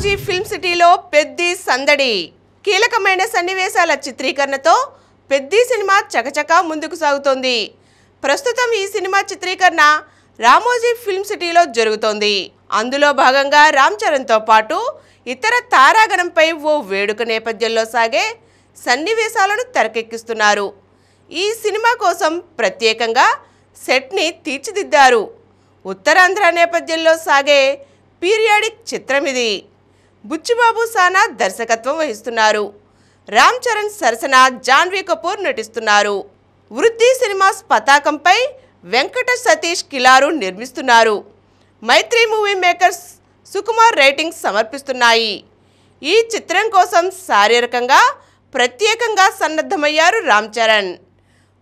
Ramoji film సిటీలో పెద్ది సందడి కీలకమైన సన్నివేశాల చిత్రీకరణతో పెద్ది సినిమా చకచకా ముందుకు సాగుతోంది. ప్రస్తుతం ఈ సినిమా చిత్రీకరణ రామోజీ ఫిల్మ్ సిటీలో జరుగుతోంది. అందులో భాగంగా రామ్ చరణ్తో పాటు ఇతర తారాగణంపై ఓ వేడుక నేపథ్యంలో సాగే సన్నివేశాలను తెరకెక్కిస్తున్నారు. ఈ సినిమా కోసం ప్రత్యేకంగా సెట్ని తీర్చిదిద్దారు. ఉత్తరాంధ్ర నేపథ్యంలో సాగే పీరియాడిక్ చిత్రం ఇది. బుచ్చిబాబు సానా దర్శకత్వం వహిస్తున్నారు. రామ్ చరణ్ సరసన జాన్వీ కపూర్ నటిస్తున్నారు. వృద్ధి సినిమాస్ పతాకంపై వెంకట సతీష్ కిలారు నిర్మిస్తున్నారు. మైత్రి మూవీ మేకర్స్ సుకుమార్ రైటింగ్స్ సమర్పిస్తున్నాయి. ఈ చిత్రం కోసం శారీరకంగా ప్రత్యేకంగా సన్నద్ధమయ్యారు రామ్ చరణ్.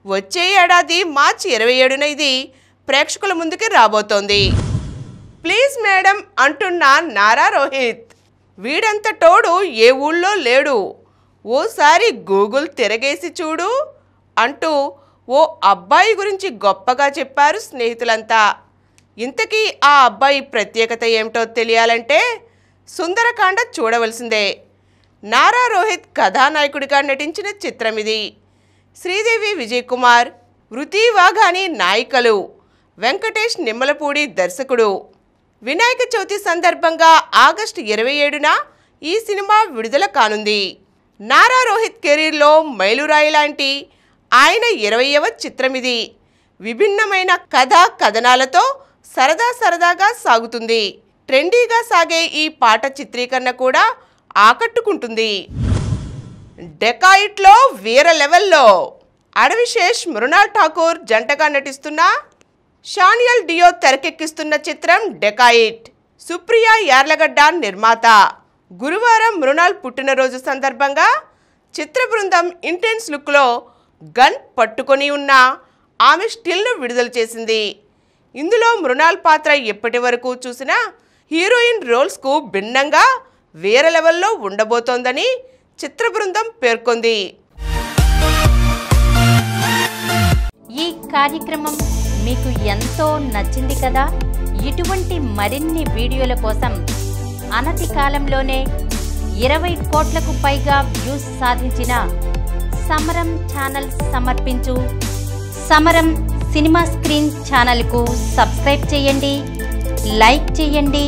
వచ్చే ఏడాది మార్చి 27న ఇది ప్రేక్షకుల ముందుకి రాబోతోంది. ప్లీజ్ మేడం అంటున్న నారా రోహిత్, వీడంత తోడు ఏ ఊళ్ళో లేడు, ఓసారి గూగుల్ తిరగేసి చూడు అంటూ ఓ అబ్బాయి గురించి గొప్పగా చెప్పారు స్నేహితులంతా. ఇంతకీ ఆ అబ్బాయి ప్రత్యేకత ఏమిటో తెలియాలంటే సుందరకాండ చూడవలసిందే. నారా రోహిత్ కథానాయకుడిగా నటించిన చిత్రం ఇది. శ్రీదేవి విజయ్ కుమార్, వృతి వాఘాని నాయికలు, వెంకటేష్ నిమ్మలపూడి దర్శకుడు. వినాయక చవితి సందర్భంగా ఆగస్టు 27న ఈ సినిమా విడుదల కానుంది. నారా రోహిత్ కెరీర్లో మైలురాయి లాంటి ఆయన 20వ చిత్రం ఇది. విభిన్నమైన కథా కథనాలతో సరదాగా సాగుతుంది. ట్రెండీగా సాగే ఈ పాట చిత్రీకరణ కూడా ఆకట్టుకుంటుంది. డెకాయిట్లో వీర లెవెల్లో అడవిశేష్, మృణాల్ ఠాకూర్ జంటగా నటిస్తున్న షానియల్ డియో తెరకెక్కిస్తున్న చిత్రం డెకాయిట్. సుప్రియా యార్లగడ్డ నిర్మాత. గురువారం మృణాల్ పుట్టినరోజు సందర్భంగా చిత్ర బృందం ఇంటెన్స్ లుక్లో గన్ పట్టుకొని ఉన్న ఆమె స్టిల్ను విడుదల చేసింది. ఇందులో మృణాల్ పాత్ర ఎప్పటి వరకు చూసిన హీరోయిన్ రోల్స్కు భిన్నంగా వేరే లెవెల్లో ఉండబోతోందని చిత్ర బృందం పేర్కొంది. ఈ కార్యక్రమం మీకు ఎంతో నచ్చింది కదా. ఇటువంటి మరిన్ని వీడియోల కోసం అనతి కాలంలోనే 20 కోట్లకు పైగా వ్యూస్ సాధించిన సమరం ఛానల్ సమర్పించు సమరం సినిమా స్క్రీన్ ఛానల్కు సబ్స్క్రైబ్ చేయండి, లైక్ చేయండి,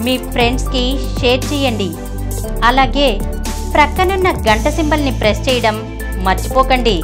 మీ ఫ్రెండ్స్కి షేర్ చేయండి. అలాగే ప్రక్కనున్న గంట సింబల్ని ప్రెస్ చేయడం మర్చిపోకండి.